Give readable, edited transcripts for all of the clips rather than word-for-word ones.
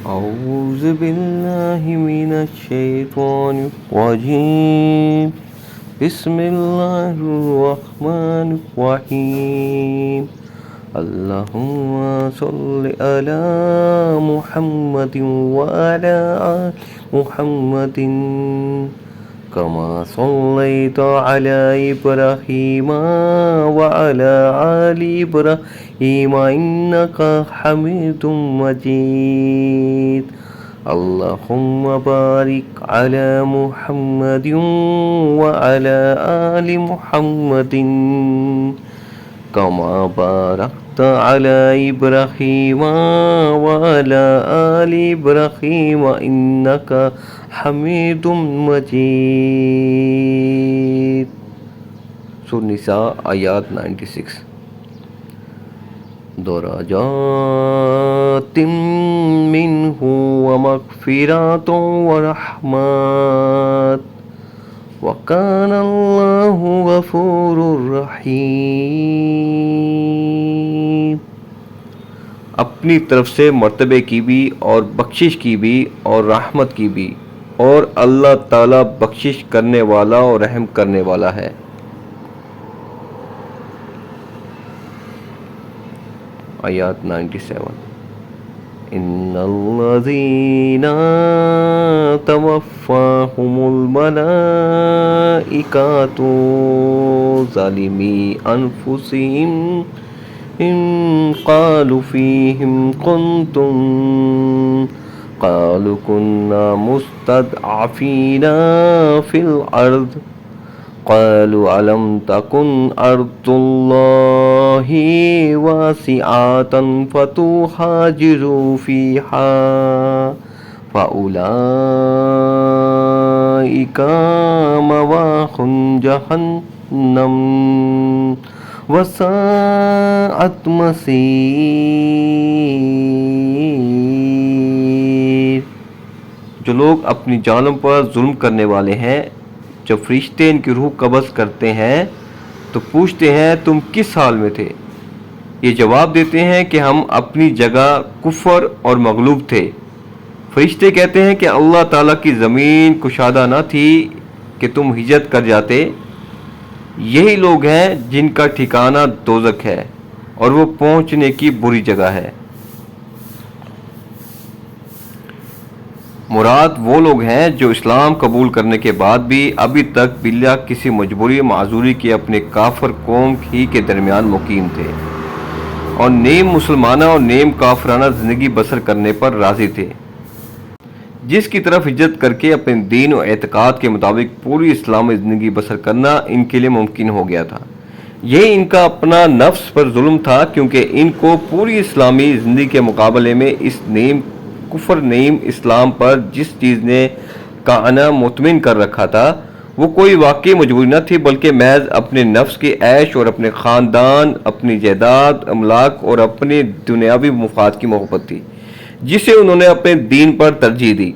أعوذ بالله من الشيطان الرجيم بسم الله الرحمن الرحيم اللهم صل على محمد وعلى آل محمد كما صليت على إبراهيم وعلى آل إبراهيم إنك حميد مجيد اللهم بارك على محمد وعلى آل محمد كما باركت على إبراهيم وعلى آل إبراهيم إنك حميد مجيد. سورة نساء آیات 96. درجات منه ومغفرة ورحمة وَكَانَ اللَّهُ غَفُورٌ رَحِيمٌ. اپنی طرف سے مرتبے کی بھی اور بخشش کی بھی اور رحمت کی بھی، اور اللہ تعالیٰ بخشش کرنے والا اور رحم کرنے والا ہے. آیات 97. إِنَّ الَّذِينَ تَوَفَّاهُمُ الْمَلَائِكَةُ ظَالِمِي أَنفُسِهِمْ إِنْ قَالُوا فِيهِمْ كُنْتُمْ قَالُوا كُنَّا مُسْتَضْعَفِينَ فِي الْأَرْضِ قالوا ألم تكن أرض الله واسعة فتهاجروا فيها فأولئك مأواهم جهنم وساءت مصير. جو لوگ اپنی جانوں پر ظلم کرنے والے ہیں، جب فرشتے ان کی روح قبض کرتے ہیں تو پوچھتے ہیں تم کس حال میں تھے؟ یہ جواب دیتے ہیں کہ ہم اپنی جگہ کفر اور مغلوب تھے. فرشتے کہتے ہیں کہ اللہ تعالیٰ کی زمین کشادہ نہ تھی کہ تم ہجرت کر جاتے. یہی لوگ ہیں جن کا ٹھکانہ دوزخ ہے اور وہ پہنچنے کی بری جگہ ہے. مراد وہ لوگ ہیں جو اسلام قبول کرنے کے بعد بھی ابھی تک بلا کسی مجبوری معذوری کے اپنے کافر قوم ہی کے درمیان مقیم تھے اور نیم مسلمانہ اور نیم کافرانہ زندگی بسر کرنے پر راضی تھے، جس کی طرف ہجرت کر کے اپنے دین و اعتقاد کے مطابق پوری اسلامی زندگی بسر کرنا ان کے لیے ممکن ہو گیا تھا. یہی ان کا اپنا نفس پر ظلم تھا، کیونکہ ان کو پوری اسلامی زندگی کے مقابلے میں اس نیم کفر نیم اسلام پر جس چیز نے کہنا مطمئن کر رکھا تھا وہ کوئی واقعی مجبوری نہ تھی، بلکہ محض اپنے نفس کے عیش اور اپنے خاندان، اپنی جائیداد، املاک اور اپنے دنیاوی مفاد کی محبت تھی جسے انہوں نے اپنے دین پر ترجیح دی.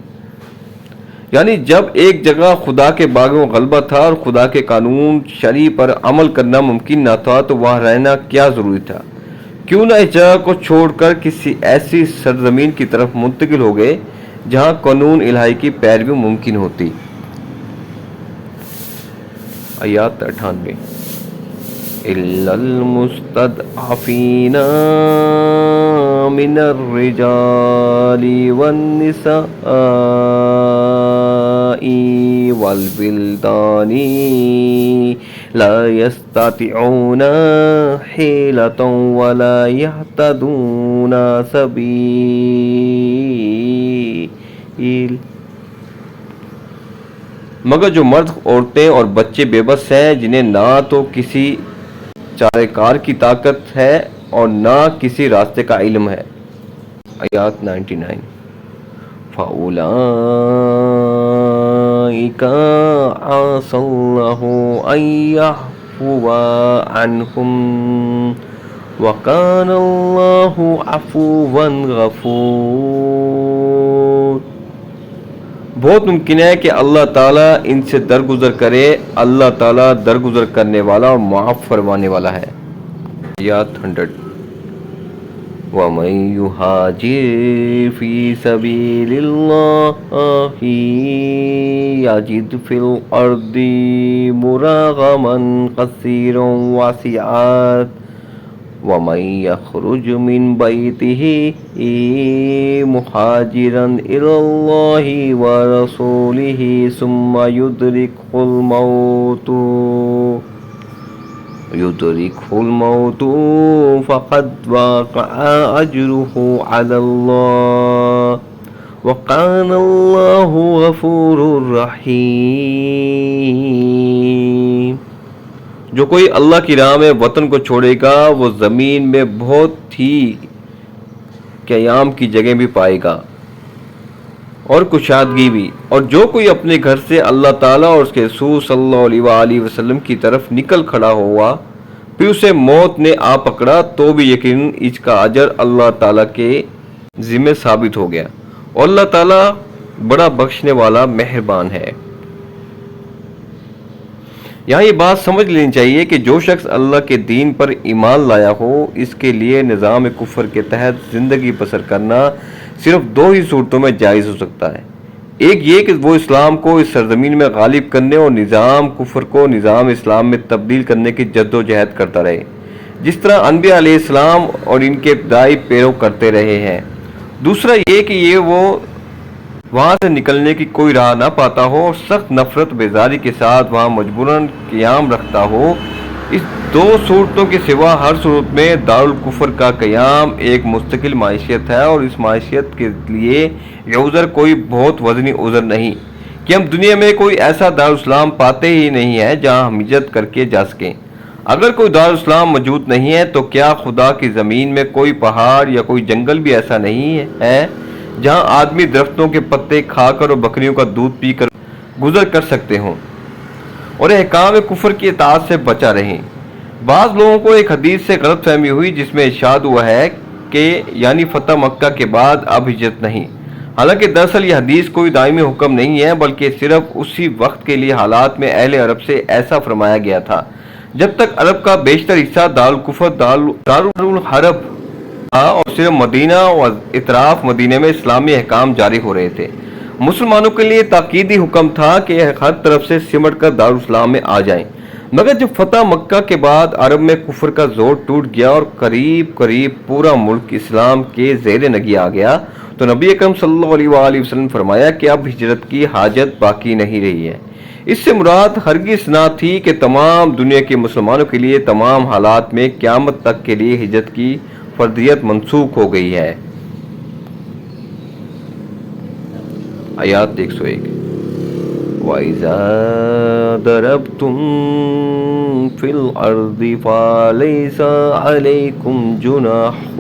یعنی جب ایک جگہ خدا کے باغوں غلبہ تھا اور خدا کے قانون شرعی پر عمل کرنا ممکن نہ تھا تو وہاں رہنا کیا ضروری تھا؟ کیوں نہ اس جگہ کو چھوڑ کر کسی ایسی سرزمین کی طرف منتقل ہو گئے جہاں قانون الہی کی پیروی ممکن ہوتی. آیات 98. إِلَّا الْمُسْتَضْعَفِينَ مِنَ الرِّجَالِ وَالنِّسَاءِ وَالْوِلْدَانِ لا يستطيعون حيلة ولا يهتدون سبيل. مگر جو مرد، عورتیں اور بچے بے بس ہیں جنہیں نہ تو کسی چارہ کار کی طاقت ہے اور نہ کسی راستے کا علم ہے. آیات 99. فَأُولَئِكَ عَسَى اللَّهُ أَن يَعْفُوَ عَنْهُمْ وَكَانَ اللَّهُ عَفُوًّا غَفُورًا. بہت ممکن ہے کہ اللہ تعالیٰ ان سے درگزر کرے. اللہ تعالیٰ درگزر کرنے والا اور معاف فرمانے والا ہے. آیات 100. وَمَن يُهَاجِرْ فِي سَبِيلِ اللَّهِ يَجِدْ فِي الْأَرْضِ مُرَاغَمًا كَثِيرًا وَاسِعًا وَمَن يَخْرُجْ مِن بَيْتِهِ مُهَاجِرًا إِلَى اللَّهِ وَرَسُولِهِ ثُمَّ يدركه الموت فقد وقع أجره على الله وكان الله غفور رحیم۔ جو کوئی اللہ کی راہ میں وطن کو چھوڑے گا وہ زمین میں بہت ہی قیام کی جگہ بھی پائے گا اور کشادگی بھی، اور جو کوئی اپنے گھر سے اللہ تعالیٰ اور اس کے رسول صلی اللہ علیہ وآلہ وسلم کی طرف نکل کھڑا ہوا پھر اسے موت نے آ پکڑا تو بھی یقیناً اس کا اجر اللہ تعالیٰ کے ذمہ ثابت ہو گیا، اور اللہ تعالیٰ بڑا بخشنے والا مہربان ہے۔ یہاں یہ بات سمجھ لینی چاہیے کہ جو شخص اللہ کے دین پر ایمان لایا ہو اس کے لیے نظام کفر کے تحت زندگی بسر کرنا صرف دو ہی صورتوں میں جائز ہو سکتا ہے۔ ایک یہ کہ وہ اسلام کو اس سرزمین میں غالب کرنے اور نظام کفر کو نظام اسلام میں تبدیل کرنے کی جد و جہد کرتا رہے، جس طرح انبیاء علیہ السلام اور ان کے ابتدائی پیرو کرتے رہے ہیں۔ دوسرا یہ کہ وہ وہاں سے نکلنے کی کوئی راہ نہ پاتا ہو اور سخت نفرت بیزاری کے ساتھ وہاں مجبوراً قیام رکھتا ہو۔ اس دو صورتوں کے سوا ہر صورت میں دارالکفر کا قیام ایک مستقل معیشت ہے، اور اس معیشت کے لیے یہ عذر کوئی بہت وزنی عذر نہیں کہ ہم دنیا میں کوئی ایسا دارالاسلام پاتے ہی نہیں ہے جہاں ہم ہجرت کر کے جا سکیں۔ اگر کوئی دارالاسلام موجود نہیں ہے تو کیا خدا کی زمین میں کوئی پہاڑ یا کوئی جنگل بھی ایسا نہیں ہے جہاں آدمی درختوں کے پتے کھا کر اور بکریوں کا دودھ پی کر گزر کر سکتے ہوں اور احکام کفر کی اطاعت سے بچا رہیں؟ بعض لوگوں کو ایک حدیث سے غلط فہمی ہوئی جس میں ارشاد ہوا ہے کہ یعنی فتح مکہ کے بعد اب ہجرت نہیں، حالانکہ دراصل یہ حدیث کوئی دائمی حکم نہیں ہے بلکہ صرف اسی وقت کے لیے حالات میں اہل عرب سے ایسا فرمایا گیا تھا جب تک عرب کا بیشتر حصہ دارالکفر دارالحرب تھا اور صرف مدینہ اور اطراف مدینہ میں اسلامی احکام جاری ہو رہے تھے۔ مسلمانوں کے لیے تاکیدی حکم تھا کہ ہر طرف سے سمٹ کر دارالاسلام میں آ جائیں، مگر جب فتح مکہ کے بعد عرب میں کفر کا زور ٹوٹ گیا اور قریب پورا ملک اسلام کے زیر نگی آ گیا تو نبی اکرم صلی اللہ علیہ وآلہ وسلم نے فرمایا کہ اب ہجرت کی حاجت باقی نہیں رہی ہے۔ اس سے مراد ہرگز نہ تھی کہ تمام دنیا کے مسلمانوں کے لیے تمام حالات میں قیامت تک کے لیے ہجرت کی فرضیت منسوخ ہو گئی ہے۔ آیات 101۔ وَإِذَا ضَرَبْتُمْ فِي الْأَرْضِ فَلَيْسَ عَلَيْكُمْ جُنَاحٌ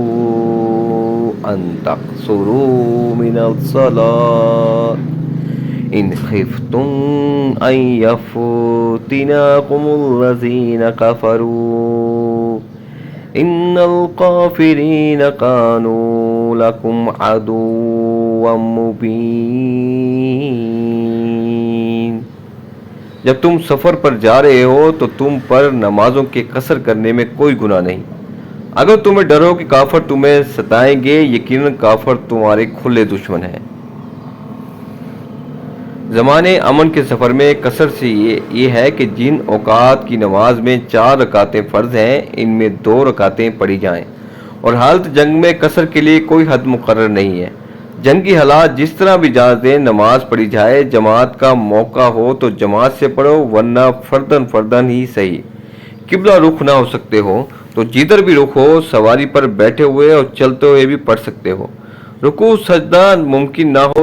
أَن تَقْصُرُوا مِنَ الصَّلَاةِ إِنْ خِفْتُمْ أَن يَفْتِنَكُمُ الَّذِينَ كَفَرُوا إِنَّ الْكَافِرِينَ كَانُوا لَكُمْ عَدُوًّا مُبِينًا۔ جب تم سفر پر جا رہے ہو تو تم پر نمازوں کے قصر کرنے میں کوئی گناہ نہیں، اگر تمہیں ڈر ہو کہ کافر تمہیں ستائیں گے، یقیناً کافر تمہارے کھلے دشمن ہیں۔ زمانے امن کے سفر میں قصر سے یہ ہے کہ جن اوقات کی نماز میں 4 رکعتیں فرض ہیں ان میں 2 رکعتیں پڑھی جائیں، اور حالت جنگ میں قصر کے لیے کوئی حد مقرر نہیں ہے۔ جنگی حالات جس طرح بھی اجازت دیں نماز پڑھی جائے، جماعت کا موقع ہو تو جماعت سے پڑھو ورنہ فردن ہی صحیح۔ قبلہ رخ نہ ہو سکتے ہو تو جدھر بھی رخ ہو، سواری پر بیٹھے ہوئے اور چلتے ہوئے بھی پڑھ سکتے ہو۔ رکوع سجدہ ممکن نہ ہو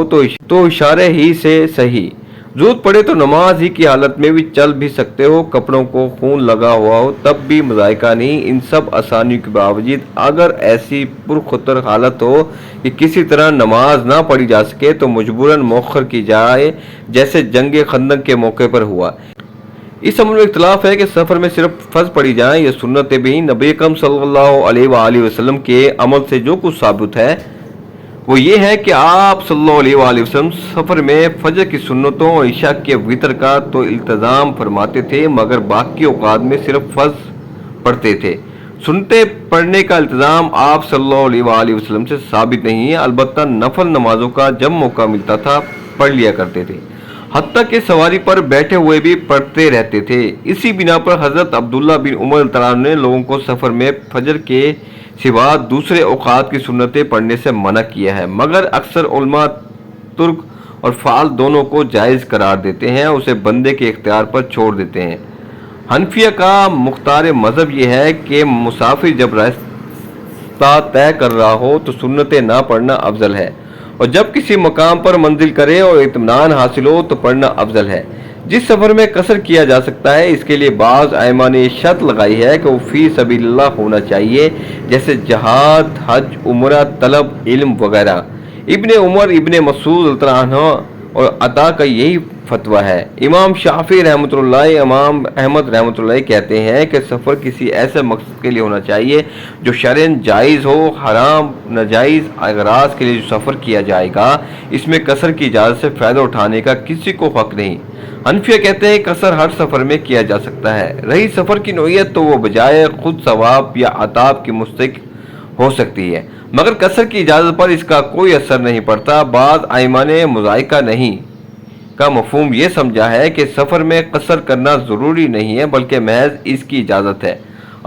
تو اشارے ہی سے صحیح۔ ضرورت پڑے تو نماز ہی کی حالت میں بھی چل بھی سکتے ہو، کپڑوں کو خون لگا ہوا ہو تب بھی مذائقہ نہیں۔ ان سب آسانیوں کے باوجود اگر ایسی پرخطر حالت ہو کہ کسی طرح نماز نہ پڑھی جا سکے تو مجبوراً مؤخر کی جائے، جیسے جنگ خندق کے موقع پر ہوا۔ اس امر میں اختلاف ہے کہ سفر میں صرف فرض پڑھی جائیں یا سنتیں بھی۔ نبی اکرم صلی اللہ علیہ وآلہ وسلم کے عمل سے جو کچھ ثابت ہے وہ یہ ہے کہ آپ صلی اللہ علیہ وآلہ وسلم سفر میں فجر کی سنتوں اور عشاء کے وتر کا تو التزام فرماتے تھے، مگر باقی اوقات میں صرف فرض پڑھتے تھے۔ سنتے پڑھنے کا التزام آپ صلی اللہ علیہ وسلم سے ثابت نہیں ہے، البتہ نفل نمازوں کا جب موقع ملتا تھا پڑھ لیا کرتے تھے، حتیٰ کہ سواری پر بیٹھے ہوئے بھی پڑھتے رہتے تھے۔ اسی بنا پر حضرت عبداللہ بن عمر رضی اللہ عنہ نے لوگوں کو سفر میں فجر کے سوا دوسرے اوقات کی سنتیں پڑھنے سے منع کیا ہے، مگر اکثر علماء ترک اور فعال دونوں کو جائز قرار دیتے ہیں، اسے بندے کے اختیار پر چھوڑ دیتے ہیں۔ حنفیہ کا مختار مذہب یہ ہے کہ مسافر جب راستہ طے کر رہا ہو تو سنتیں نہ پڑھنا افضل ہے، اور جب کسی مقام پر منزل کرے اور اطمینان حاصل ہو تو پڑھنا افضل ہے۔ جس سفر میں قصر کیا جا سکتا ہے، اس کے لیے بعض ائمہ نے شرط لگائی ہے کہ وہ فی سبیل اللہ ہونا چاہیے، جیسے جہاد، حج، عمرہ، طلب علم وغیرہ۔ ابن عمر، ابن مسعود رضی اللہ عنہ اور عطا کا یہی فتویٰ ہے۔ امام شافعی رحمۃ اللہ، امام احمد رحمۃ اللہ کہتے ہیں کہ سفر کسی ایسے مقصد کے لیے ہونا چاہیے جو شرعاً جائز ہو، حرام ناجائز اغراض کے لیے جو سفر کیا جائے گا، اس میں قصر کی اجازت سے فائدہ اٹھانے کا کسی کو حق نہیں۔ حنفیہ کہتے ہیں قصر ہر سفر میں کیا جا سکتا ہے، رہی سفر کی نوعیت تو وہ بجائے خود ثواب یا عطاب کی مستحق ہو سکتی ہے، مگر قصر کی اجازت پر اس کا کوئی اثر نہیں پڑتا۔ بعض ائمہ نے مذائقہ نہیں کا مفہوم یہ سمجھا ہے کہ سفر میں قصر کرنا ضروری نہیں ہے، بلکہ محض اس کی اجازت ہے،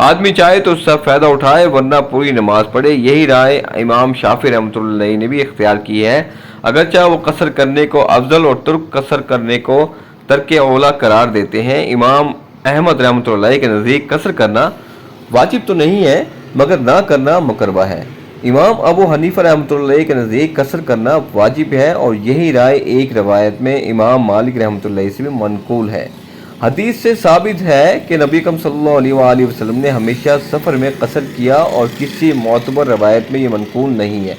آدمی چاہے تو اس سے فائدہ اٹھائے ورنہ پوری نماز پڑھے۔ یہی رائے امام شافعی رحمۃ اللہ علیہ نے بھی اختیار کی ہے، اگرچہ وہ قصر کرنے کو افضل اور ترک قصر کرنے کو ترک اولا قرار دیتے ہیں۔ امام احمد رحمۃ اللہ کے نزدیک قصر کرنا واجب تو نہیں ہے، مگر نہ کرنا مکروہ ہے۔ امام ابو حنیفہ رحمۃ اللہ کے نزدیک قصر کرنا واجب ہے، اور یہی رائے ایک روایت میں امام مالک رحمۃ اللہ سے بھی منقول ہے۔ حدیث سے ثابت ہے کہ نبی اکرم صلی اللہ علیہ وآلہ وسلم نے ہمیشہ سفر میں قصر کیا، اور کسی معتبر روایت میں یہ منقول نہیں ہے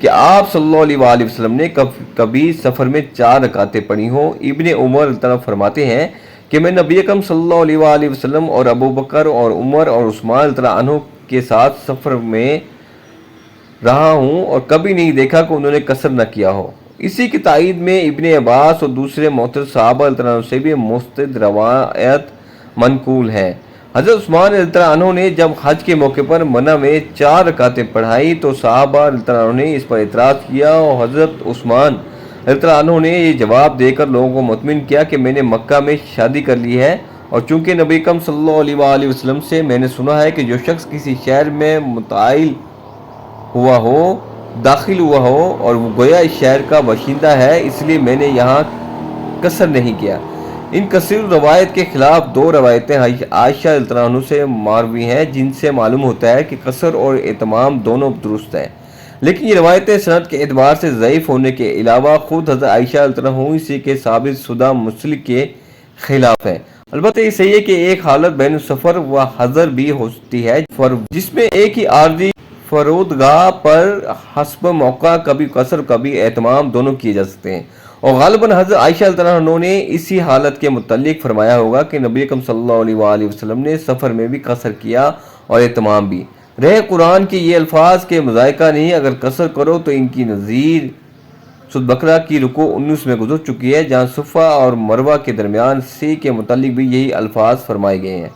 کہ آپ صلی اللہ علیہ وآلہ وسلم نے کبھی سفر میں 4 رکعتیں پڑھی ہوں۔ ابن عمر رضی اللہ عنہ فرماتے ہیں کہ میں نبی اکرم صلی اللہ علیہ وآلہ وسلم اور ابو بکر اور عمر اور عثمان رضی اللہ عنہ کے ساتھ سفر میں رہا ہوں، اور کبھی نہیں دیکھا کہ انہوں نے قصر نہ کیا ہو۔ اسی کی تائید میں ابن عباس اور دوسرے معتبر صحابہ رضی اللہ عنہ سے بھی مستند روایت منقول ہے۔ حضرت عثمان رضی اللہ عنہ نے جب حج کے موقع پر منع میں 4 رکعتیں پڑھائی تو صحابہ رضی اللہ عنہ نے اس پر اعتراض کیا، اور حضرت عثمان رضی اللہ عنہ نے یہ جواب دے کر لوگوں کو مطمئن کیا کہ میں نے مکہ میں شادی کر لی ہے، اور چونکہ نبی اکرم صلی اللہ علیہ وآلہ وسلم سے میں نے سنا ہے کہ جو شخص کسی شہر میں متعین ہوا ہو، داخل ہوا ہو، اور وہ گویا اس شہر کا باشندہ ہے، اس لیے میں نے یہاں قصر نہیں کیا۔ ان کثیر روایت کے خلاف 2 روایتیں عائشہ رضی اللہ عنہ سے مروی ہیں، جن سے معلوم ہوتا ہے کہ قصر اور اتمام دونوں درست ہیں، لیکن یہ روایتیں سند کے اعتبار سے ضعیف ہونے کے علاوہ خود حضرت عائشہ رضی اللہ عنہ اسی کے ثابت شدہ مسلک کے خلاف ہیں۔ البتہ یہ صحیح ہے کہ ایک حالت بین سفر و حضر بھی ہوتی ہے، جس میں ایک ہی عارضی فرودگاہ پر حسب موقع کبھی قصر کبھی اتمام دونوں کیے جا سکتے ہیں، اور غالباً حضرت عائشہ رضی اللہ عنہ نے اسی حالت کے متعلق فرمایا ہوگا کہ نبی اکرم صلی اللہ علیہ وآلہ وسلم نے سفر میں بھی قصر کیا اور اتمام بھی۔ رہے قرآن کے یہ الفاظ کے مذائقہ نہیں، اگر قصر کرو تو ان کی نظیر سورۃ بقرہ کی رکوع 19 میں گزر چکی ہے، جہاں صفا اور مروہ کے درمیان سی کے متعلق بھی یہی الفاظ فرمائے گئے ہیں۔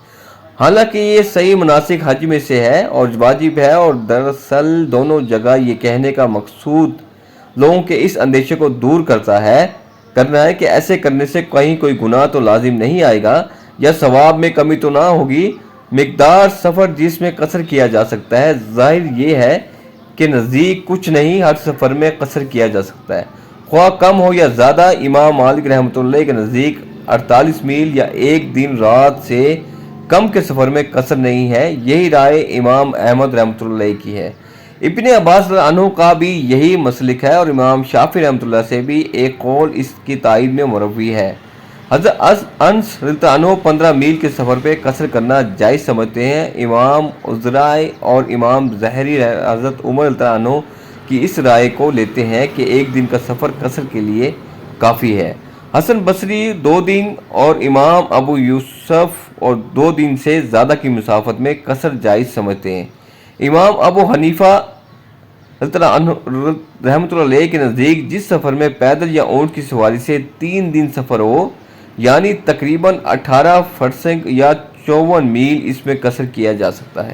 حالانکہ یہ صحیح مناسک حج میں سے ہے اور واجب ہے، اور دراصل دونوں جگہ یہ کہنے کا مقصود لوگوں کے اس اندیشے کو دور کرنا ہے کہ ایسے کرنے سے کہیں کوئی گناہ تو لازم نہیں آئے گا یا ثواب میں کمی تو نہ ہوگی۔ مقدار سفر جس میں قصر کیا جا سکتا ہے، ظاہر یہ ہے کہ نزدیک کچھ نہیں، ہر سفر میں قصر کیا جا سکتا ہے، خواہ کم ہو یا زیادہ۔ امام مالک رحمۃ اللہ کے نزدیک 48 میل یا 1 دن رات سے کم کے سفر میں قصر نہیں ہے، یہی رائے امام احمد رحمۃ اللہ کی ہے۔ ابن عباس رضی اللہ عنہ کا بھی یہی مسلک ہے، اور امام شافعی رحمۃ اللہ سے بھی ایک قول اس کی تائید میں مروی ہے۔ حضرت انس رضی اللہ عنہ 15 میل کے سفر پہ قصر کرنا جائز سمجھتے ہیں۔ امام عزرائی اور امام ظہری حضرت عمر رضی اللہ عنہ کی اس رائے کو لیتے ہیں کہ 1 دن کا سفر قصر کے لیے کافی ہے۔ حسن بصری 2 دن اور امام ابو یوسف اور 2 دن سے زیادہ کی مسافت میں قصر جائز سمجھتے ہیں۔ امام ابو حنیفہ رحمۃ اللہ علیہ کے نزدیک جس سفر میں پیدل یا اونٹ کی سواری سے 3 دن سفر ہو، یعنی تقریباً 18 فرسنگ یا 54 میل، اس میں قصر کیا جا سکتا ہے۔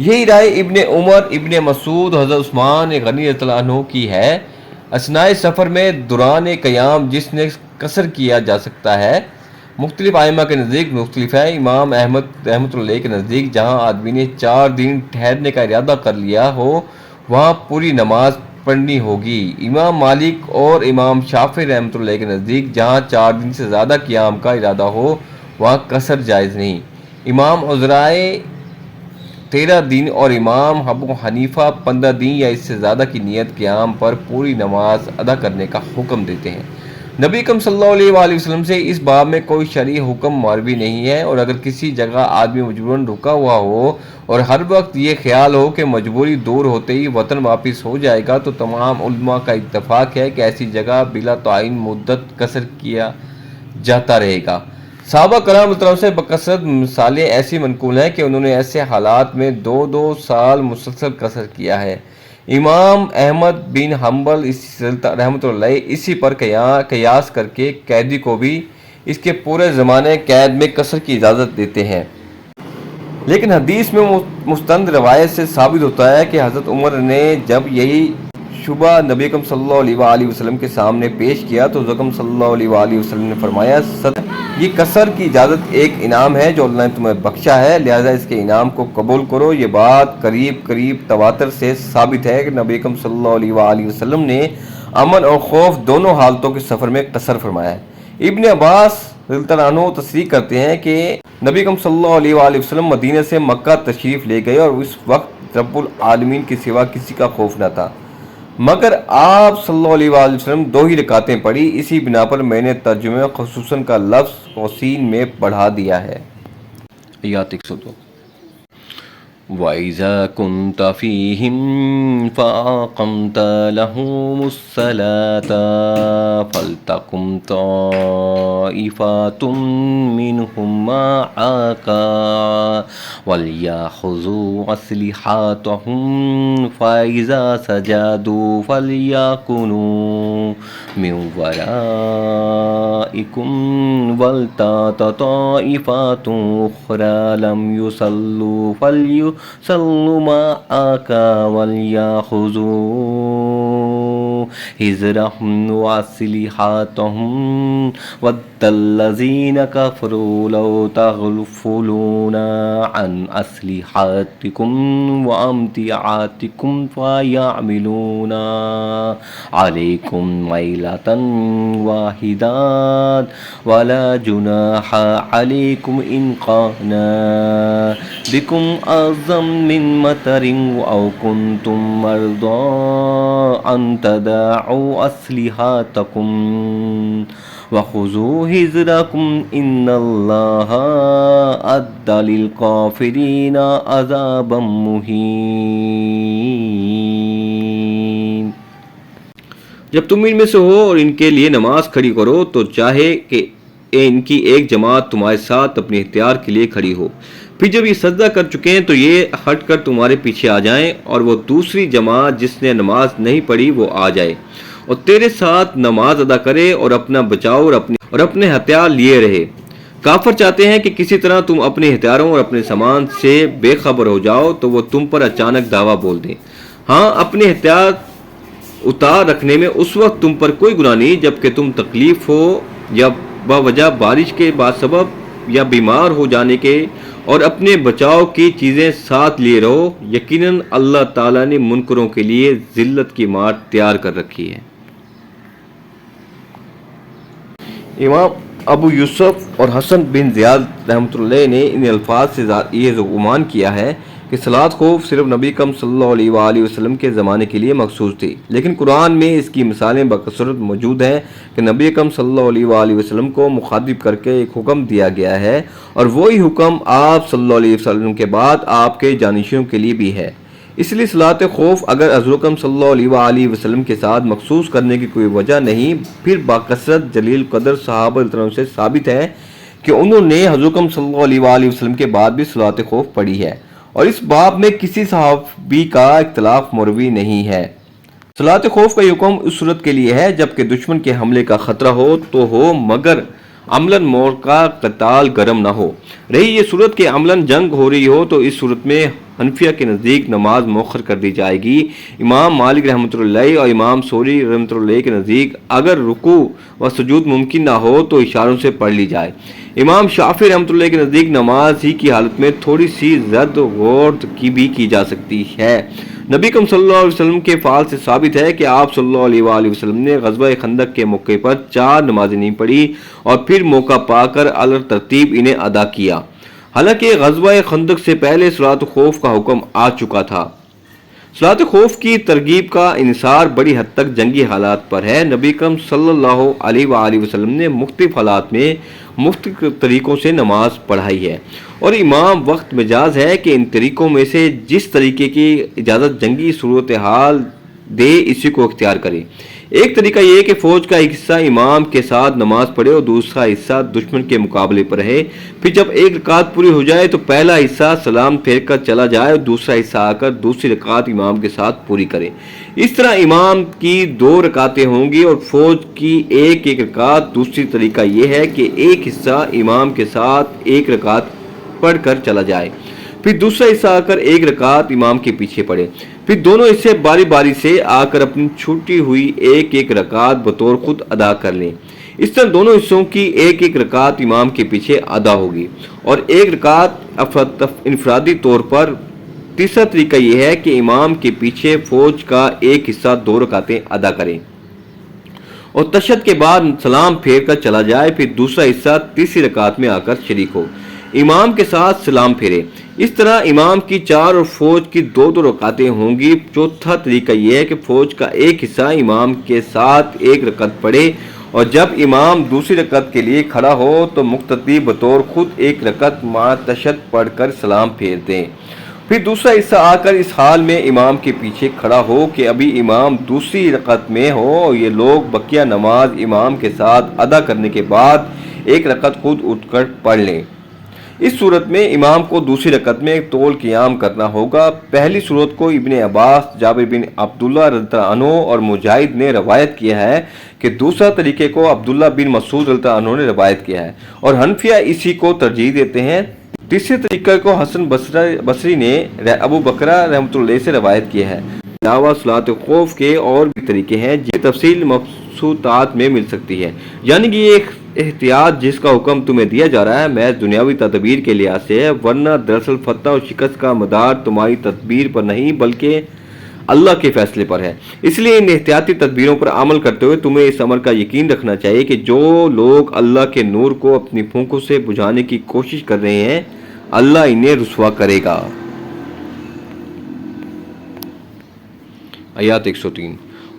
یہی رائے ابن عمر، ابن مسعود، حضرت عثمان غنی رضی اللہ عنہ کی ہے۔ اثناء سفر میں دوران قیام جس نے قصر کیا جا سکتا ہے، مختلف ائمہ کے نزدیک مختلف ہے۔ امام احمد رحمۃ اللہ علیہ کے نزدیک جہاں آدمی نے 4 دن ٹھہرنے کا ارادہ کر لیا ہو وہاں پوری نماز پڑھنی ہوگی۔ امام مالک اور امام شافعی رحمۃ اللہ علیہ کے نزدیک جہاں 4 دن سے زیادہ قیام کا ارادہ ہو وہاں قصر جائز نہیں۔ امام عذرائے 13 دن اور امام ابو حنیفہ 15 دن یا اس سے زیادہ کی نیت قیام پر پوری نماز ادا کرنے کا حکم دیتے ہیں۔ نبی اکرم صلی اللہ علیہ وآلہ وسلم سے اس باب میں کوئی شرعی حکم مروی نہیں ہے، اور اگر کسی جگہ آدمی مجبوراً رکا ہوا ہو اور ہر وقت یہ خیال ہو کہ مجبوری دور ہوتے ہی وطن واپس ہو جائے گا تو تمام علماء کا اتفاق ہے کہ ایسی جگہ بلا تعین مدت قصر کیا جاتا رہے گا۔ صحابہ کرام رضی اللہ عنہم سے بکثرت مثالیں ایسی منقول ہیں کہ انہوں نے ایسے حالات میں 2 سال مسلسل قصر کیا ہے۔ امام احمد بن حنبل رحمۃ اللہ علیہ اسی پر قیاس کر کے قیدی کو بھی اس کے پورے زمانے قید میں قصر کی اجازت دیتے ہیں، لیکن حدیث میں مستند روایت سے ثابت ہوتا ہے کہ حضرت عمر نے جب یہی شبہ نبی اکرم صلی اللہ علیہ وآلہ وسلم کے سامنے پیش کیا تو حضرت اکرم صلی اللہ علیہ وآلہ وسلم نے فرمایا، یہ قصر کی اجازت ایک انعام ہے جو اللہ نے تمہیں بخشا ہے، لہذا اس کے انعام کو قبول کرو۔ یہ بات قریب تواتر سے ثابت ہے کہ نبی اکرم صلی اللہ علیہ وآلہ وسلم نے امن اور خوف دونوں حالتوں کے سفر میں قصر فرمایا ہے۔ ابن عباس رضی اللہ عنہ تصریح کرتے ہیں کہ نبی اکرم صلی اللہ علیہ وآلہ وسلم مدینہ سے مکہ تشریف لے گئے اور اس وقت رب العالمین کے سوا کسی کا خوف نہ تھا، مگر آپ صلی اللہ علیہ وآلہ وسلم 2 ہی رکعتیں پڑھی، اسی بنا پر میں نے ترجمہ خصوصاً کا لفظ قوسین میں بڑھا دیا ہے۔ آیات 102۔ وَإِذَا كُنْتَ فِيهِمْ فَأَقَمْتَ لَهُمُ الصَّلَاةَ فَلْتَقُمْ طَائِفَةٌ مِّنْهُمْ مَعَكَ وَلْيَأْخُذُوا أَسْلِحَتَهُمْ فَإِذَا سَجَدُوا فَلْيَكُونُوا مِنْ وَرَائِكُمْ وَلْتَأْتِ طَائِفَةٌ أُخْرَى لَمْ يُصَلُّوا فَلْيُصَلُّوا مَعَكَ وَلْيَأْخُذُوا حِذْرَهُمْ وَأَسْلِحَتَهُمْ وَدَّ الَّذِينَ كَفَرُوا لَوْ تَغْفُلُونَ عَنْ أَسْلِحَتِكُمْ وَأَمْتِعَتِكُمْ فَيَعْمِلُونَ عَلَيْكُمْ مَيْلَةً وَاحِدَةً وَلَا جُنَاحَ عَلَيْكُمْ إِنْ كَانَ بِكُمْ أَذًى مِّن مَطَرٍ أَوْ كُنْتُمْ مَرْضَىٰ أَن تَضَعُوا أَسْلِحَتَكُمْ وَخُذُوا حِذْرَكُمْ إِنَّ اللَّهَ أَعَدَّ لِلْكَافِرِينَ عَذَابًا مُّهِينًا۔ جب تم ان میں سے ہو اور ان کے لیے نماز کھڑی کرو تو چاہے کہ ان کی ایک جماعت تمہارے ساتھ اپنے اختیار کے لیے کھڑی ہو، پھر جب یہ سجدہ کر چکے ہیں تو یہ ہٹ کر تمہارے پیچھے آ جائیں اور وہ دوسری جماعت جس نے نماز نہیں پڑھی وہ آ جائے اور تیرے ساتھ نماز ادا کرے اور اپنا بچاؤ اور اپنے ہتھیار لیے رہے۔ کافر چاہتے ہیں کہ کسی طرح تم اپنے ہتھیاروں اور اپنے سامان سے بے خبر ہو جاؤ تو وہ تم پر اچانک دعویٰ بول دیں۔ ہاں، اپنے ہتھیار اتار رکھنے میں اس وقت تم پر کوئی گناہ نہیں جبکہ تم تکلیف ہو یا بوجہ بارش کے بسبب یا بیمار ہو جانے کے، اور اپنے بچاؤ کی چیزیں ساتھ لیے رہو، یقیناً اللہ تعالیٰ نے منکروں کے لیے ذلت کی مار تیار کر رکھی ہے۔ امام ابو یوسف اور حسن بن زیاد رحمۃ اللہ نے ان الفاظ سے یہ گمان کیا ہے کہ صلاۃ خوف صرف نبی اکرم صلی اللہ علیہ وآلہ وسلم کے زمانے کے لیے مخصوص تھی، لیکن قرآن میں اس کی مثالیں بکثرت موجود ہیں کہ نبی اکرم صلی اللہ علیہ وآلہ وسلم کو مخاطب کر کے ایک حکم دیا گیا ہے، اور وہی حکم آپ صلی اللہ علیہ وسلم کے بعد آپ کے جانشینوں کے لیے بھی ہے۔ اس لیے صلاۃ خوف اگر حضرت اکرم صلی اللہ علیہ وآلہ وسلم کے ساتھ مخصوص کرنے کی کوئی وجہ نہیں، پھر باکثرت جلیل قدر صحابہ کرام سے ثابت ہے کہ انہوں نے حضرت اکرم صلی اللہ علیہ وآلہ وسلم کے بعد بھی صلاۃ خوف پڑھی ہے، اور اس باب میں کسی صحابی کا اختلاف مروی نہیں ہے۔ صلاۃ خوف کا یہ حکم اس صورت کے لیے ہے جبکہ دشمن کے حملے کا خطرہ ہو تو ہو، مگر عملاً موقع قتال گرم نہ ہو۔ رہی یہ صورت کہ عملاً جنگ ہو رہی ہو تو اس صورت میں حنفیہ کے نزدیک نماز مؤخر کر دی جائے گی۔ امام مالک رحمۃ اللہ علیہ اور امام ثوری رحمۃ اللہ علیہ کے نزدیک اگر رکوع و سجود ممکن نہ ہو تو اشاروں سے پڑھ لی جائے۔ امام شافعی رحمۃ اللہ علیہ کے نزدیک نماز ہی کی حالت میں تھوڑی سی زد و غور کی جا سکتی ہے۔ نبی کریم صلی اللہ علیہ وسلم کے فعل سے ثابت ہے کہ آپ صلی اللہ علیہ وآلہ وسلم نے غزوہ خندق کے موقع پر 4 نمازیں نہیں پڑھی اور پھر موقع پا کر على ترتیب انہیں ادا کیا۔ حالانکہ غزوہ خندق سے پہلے صلاۃ خوف کا حکم آ چکا تھا۔ صلاۃ خوف کی ترغیب کا انحصار بڑی حد تک جنگی حالات پر ہے۔ نبی کریم صلی اللہ علیہ وآلہ وسلم نے مختلف حالات میں مختلف طریقوں سے نماز پڑھائی ہے، اور امام وقت مجاز ہے کہ ان طریقوں میں سے جس طریقے کی اجازت جنگی صورتحال دے اسی کو اختیار کرے۔ ایک طریقہ یہ ہے کہ فوج کا ایک حصہ امام کے ساتھ نماز پڑھے اور دوسرا حصہ دشمن کے مقابلے پر رہے، پھر جب ایک رکعت پوری ہو جائے تو پہلا حصہ سلام پھیر کر چلا جائے اور دوسرا حصہ آ کر دوسری رکعت امام کے ساتھ پوری کرے۔ اس طرح امام کی 2 رکعتیں ہوں گی اور فوج کی ایک رکعت۔ دوسری طریقہ یہ ہے کہ ایک حصہ امام کے ساتھ ایک رکعت پڑھ کر چلا جائے، پھر دوسرا حصہ آ کر ایک رکعت امام کے پیچھے پڑھے، پھر دونوں حصے باری باری سے آ کر اپنی چھوٹی ہوئی ایک رکعت بطور خود ادا کر لیں۔ اس طرح دونوں حصوں کی ایک رکعت امام کے پیچھے ادا ہوگی اور ایک رکعت انفرادی طور پر۔ تیسرا طریقہ یہ ہے کہ امام کے پیچھے فوج کا ایک حصہ 2 رکعتیں ادا کرے اور تشہد کے بعد سلام پھیر کر چلا جائے، پھر دوسرا حصہ تیسری رکعت میں آ کر شریک ہو، امام کے ساتھ سلام پھیرے۔ اس طرح امام کی 4 اور فوج کی 2 رکعتیں ہوں گی۔ چوتھا طریقہ یہ ہے کہ فوج کا ایک حصہ امام کے ساتھ ایک رکعت پڑھے اور جب امام دوسری رکعت کے لیے کھڑا ہو تو مقتدی بطور خود ایک رکعت مع تشہد پڑھ کر سلام پھیر دیں، پھر دوسرا حصہ آ کر اس حال میں امام کے پیچھے کھڑا ہو کہ ابھی امام دوسری رکعت میں ہو اور یہ لوگ بقیہ نماز امام کے ساتھ ادا کرنے کے بعد ایک رکعت خود اٹھ کر پڑھ لیں۔ اس صورت میں امام کو دوسری رکعت میں طول قیام کرنا ہوگا۔ پہلی صورت کو ابن عباس، جابر بن عبداللہ رضی اللہ عنہ اور مجاہد نے روایت کیا ہے کہ دوسرا طریقے کو عبداللہ بن مسعود رضی اللہ عنہ نے روایت کیا ہے اور حنفیہ اسی کو ترجیح دیتے ہیں۔ تیسرے طریقے کو حسن بصری نے ابو بکرہ رحمۃ اللہ علیہ سے روایت کیا ہے۔ علاوہ صلاۃ خوف کے اور بھی طریقے ہیں جن کی تفصیل مبسوطات میں مل سکتی ہے، یعنی کہ یہ احتیاط جس کا حکم تمہیں دیا جا رہا ہے محض دنیاوی تدبیر کے لحاظ سے ہے، ورنہ دراصل فتح اور شکست کا مدار تمہاری تدبیر پر نہیں بلکہ اللہ کے فیصلے پر ہے۔ اس لیے ان احتیاطی تدبیروں پر عمل کرتے ہوئے تمہیں اس امر کا یقین رکھنا چاہیے کہ جو لوگ اللہ کے نور کو اپنی پھونکوں سے بجھانے کی کوشش کر رہے ہیں اللہ انہیں رسوا کرے گا۔ آیات 103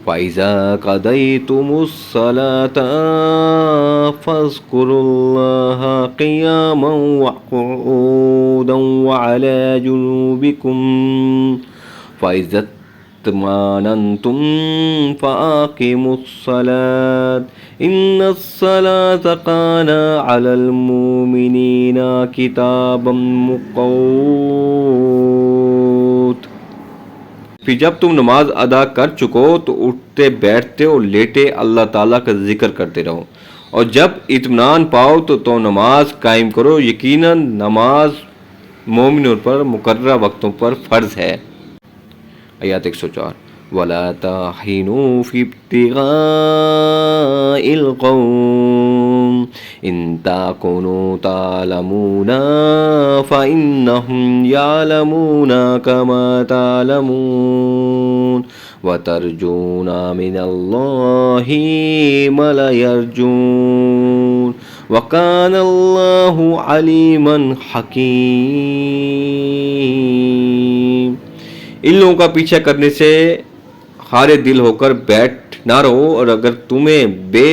فَإِذَا قَضَيْتُمُ الصَّلَاةَ فَاذْكُرُوا اللَّهَ قِيَامًا وَقُعُودًا وَعَلَى جُنُوبِكُمْ فَإِذَا اطْمَأْنَنْتُمْ فَأَقِيمُوا الصَّلَاةَ إِنَّ الصَّلَاةَ كَانَتْ عَلَى الْمُؤْمِنِينَ كِتَابًا مَّوْقُوتًا۔ پھر جب تم نماز ادا کر چکو تو اٹھتے بیٹھتے اور لیٹے اللہ تعالیٰ کا ذکر کرتے رہو، اور جب اطمینان پاؤ تو نماز قائم کرو، یقیناً نماز مومنوں پر مقررہ وقتوں پر فرض ہے۔ آیات 104 وَلَا تَحِنُوا فِي ابْتِغَاءِ الْقَوْمِ إِن تَكُونُوا تَعْلَمُونَ فَإِنَّهُمْ يَعْلَمُونَ كَمَا تَعْلَمُونَ وَتَرْجُونَ مِنَ اللَّهِ مَا لَا يَرْجُونَ وَكَانَ اللَّهُ عَلِيمًا حَكِيمًا۔ ان لوگوں کا پیچھا کرنے سے خارے دل ہو کر بیٹھ نہ رہو، اور اگر تمہیں بے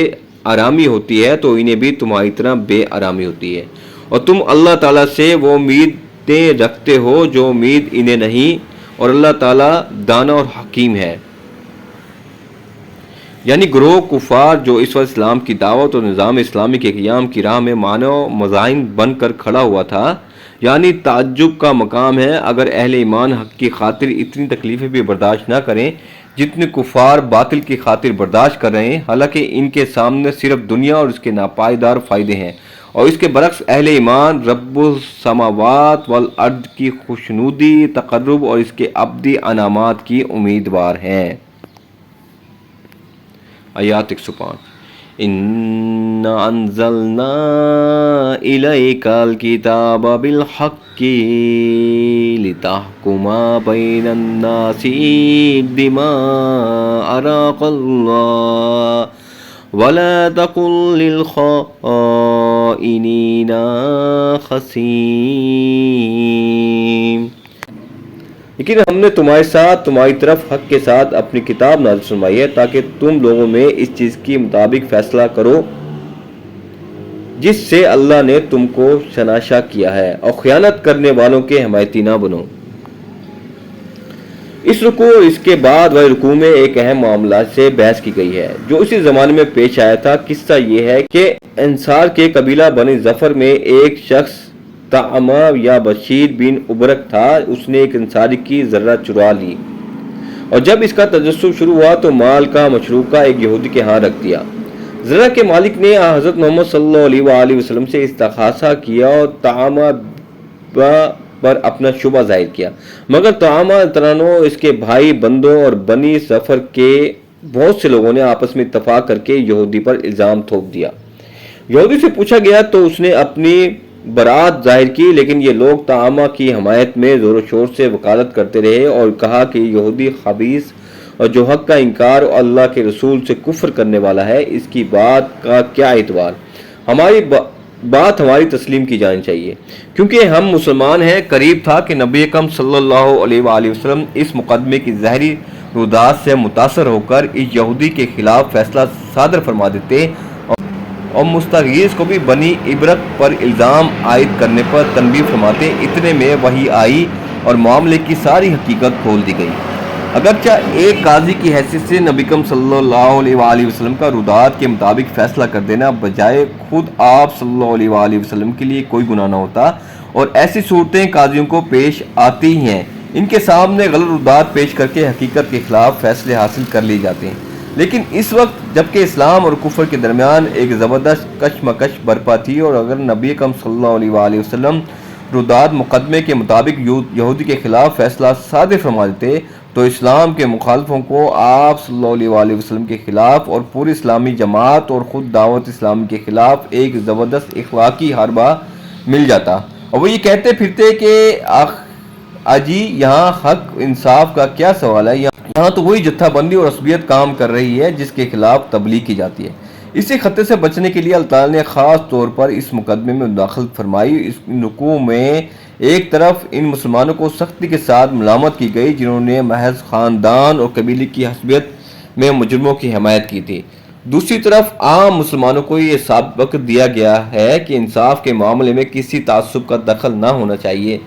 آرامی ہوتی ہے تو انہیں بھی تمہاری طرح بے آرامی ہوتی ہے، اور تم اللہ تعالیٰ سے وہ امیدیں رکھتے ہو جو امید انہیں نہیں، اور اللہ تعالیٰ دانا اور حکیم ہے۔ یعنی گروہ کفار جو اس وقت اسلام کی دعوت اور نظام اسلامی کے قیام کی راہ میں مانع و مزاحم بن کر کھڑا ہوا تھا، یعنی تعجب کا مقام ہے اگر اہل ایمان حق کی خاطر اتنی تکلیفیں بھی برداشت نہ کریں جتنے کفار باطل کی خاطر برداشت کر رہے ہیں، حالانکہ ان کے سامنے صرف دنیا اور اس کے ناپائیدار فائدے ہیں، اور اس کے برعکس اہل ایمان رب السماوات والارض کی خوشنودی، تقرب اور اس کے ابدی انعامات کی امیدوار ہیں۔ آیات 105 اِنَّا أَنزَلْنَا إِلَيْكَ الْكِتَابَ بِالْحَقِّ لِتَحْكُمَ بَيْنَ النَّاسِ بِمَا أَرَاكَ اللَّهُ وَلَا تَكُن لِّلْخَائِنِينَ خَصِيمًا۔ لیکن ہم نے تمہارے ساتھ تمہاری طرف حق کے ساتھ اپنی کتاب نازل فرمائی ہے تاکہ تم لوگوں میں اس چیز کے مطابق فیصلہ کرو جس سے اللہ نے تم کو شناسا کیا ہے، اور خیانت کرنے والوں کے حمایتی نہ بنو۔ اس رکوع اور اس کے بعد والی رکوع میں ایک اہم معاملہ سے بحث کی گئی ہے جو اسی زمانے میں پیش آیا تھا۔ قصہ یہ ہے کہ انصار کے قبیلہ بنی ظفر میں ایک شخص طعمہ یا بشیر بن ابرک تھا۔ اس نے ایک انصاری کی ذرہ چرا لی اور جب اس کا تجسس شروع ہوا تو مال کا مشروکہ ایک یہودی کے ہاں رکھ دیا۔ ذرہ کے مالک نے حضرت محمد صلی اللہ علیہ وآلہ وسلم سے استغاثہ کیا اور طعمہ پر اپنا شبہ ظاہر کیا، مگر طعمہ ترانو اس کے بھائی بندوں اور بنی ظفر کے بہت سے لوگوں نے آپس میں اتفاق کر کے یہودی پر الزام تھوپ دیا۔ یہودی سے پوچھا گیا تو اس نے اپنی برات ظاہر کی، لیکن یہ لوگ طعمہ کی حمایت میں زور و شور سے وکالت کرتے رہے اور کہا کہ یہودی خبیث اور جو حق کا انکار اور اللہ کے رسول سے کفر کرنے والا ہے، اس کی بات کا کیا اعتبار، ہماری بات ہماری تسلیم کی جانی چاہیے کیونکہ ہم مسلمان ہیں۔ قریب تھا کہ نبی اکرم صلی اللہ علیہ وآلہ وسلم اس مقدمے کی ظاہری رودات سے متاثر ہو کر اس یہودی کے خلاف فیصلہ صادر فرما دیتے اور مستغیث کو بھی بنی ابرک پر الزام عائد کرنے پر تنبیہ فرماتے۔ اتنے میں وحی آئی اور معاملے کی ساری حقیقت کھول دی گئی۔ اگرچہ ایک قاضی کی حیثیت سے نبی اکرم صلی اللہ علیہ وآلہ وسلم کا رودات کے مطابق فیصلہ کر دینا بجائے خود آپ صلی اللہ علیہ وآلہ وسلم کے لیے کوئی گناہ نہ ہوتا، اور ایسی صورتیں قاضیوں کو پیش آتی ہیں، ان کے سامنے غلط رودات پیش کر کے حقیقت کے خلاف فیصلے حاصل کر لیے جاتے ہیں۔ لیکن اس وقت جبکہ اسلام اور کفر کے درمیان ایک زبردست کشمکش برپا تھی، اور اگر نبی اکرم صلی اللہ علیہ وآلہ وسلم رودات مقدمے کے مطابق یہودی کے خلاف فیصلہ صادر فرما دیتے تو اسلام کے مخالفوں کو آپ صلی اللہ علیہ وآلہ وسلم کے خلاف اور پوری اسلامی جماعت اور خود دعوت اسلامی کے خلاف ایک زبردست اخلاقی حربہ مل جاتا، اور وہ یہ کہتے پھرتے کہ اجی یہاں حق انصاف کا کیا سوال ہے، یہاں تو وہی جتھا بندی اور عصبیت کام کر رہی ہے جس کے خلاف تبلیغ کی جاتی ہے۔ اسی خطے سے بچنے کے لیے اللہ تعالیٰ نے خاص طور پر اس مقدمے میں مداخلت فرمائی۔ اس رکوع میں ایک طرف ان مسلمانوں کو سختی کے ساتھ ملامت کی گئی جنہوں نے محض خاندان اور قبیلے کی حسبیت میں مجرموں کی حمایت کی تھی، دوسری طرف عام مسلمانوں کو یہ سبق دیا گیا ہے کہ انصاف کے معاملے میں کسی تعصب کا دخل نہ ہونا چاہیے۔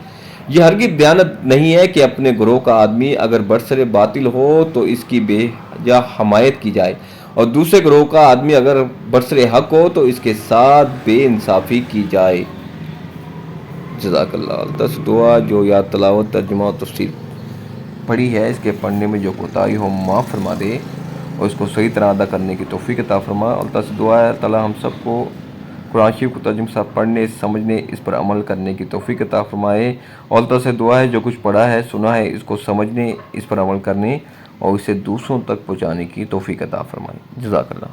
یہ ہرگز دیانت نہیں ہے کہ اپنے گروہ کا آدمی اگر برسر باطل ہو تو اس کی بے جا حمایت کی جائے، اور دوسرے گروہ کا آدمی اگر برسر حق ہو تو اس کے ساتھ بے انصافی کی جائے۔ جزاک اللہ۔ التس دعا جو یا تلاوت ترجمہ و تفسیر پڑھی ہے اس کے پڑھنے میں جو کوتاہی ہو معاف فرما دے اور اس کو صحیح طرح ادا کرنے کی توفیق عطا فرما۔ التس دعا ہے تعالیٰ ہم سب کو قرآن شریف کو ترجمے کے ساتھ پڑھنے، سمجھنے، اس پر عمل کرنے کی توفیق عطا فرمائے۔ اور اللہ سے دعا ہے جو کچھ پڑھا ہے سنا ہے اس کو سمجھنے، اس پر عمل کرنے اور اسے دوسروں تک پہنچانے کی توفیق عطا فرمائے۔ جزاک اللہ۔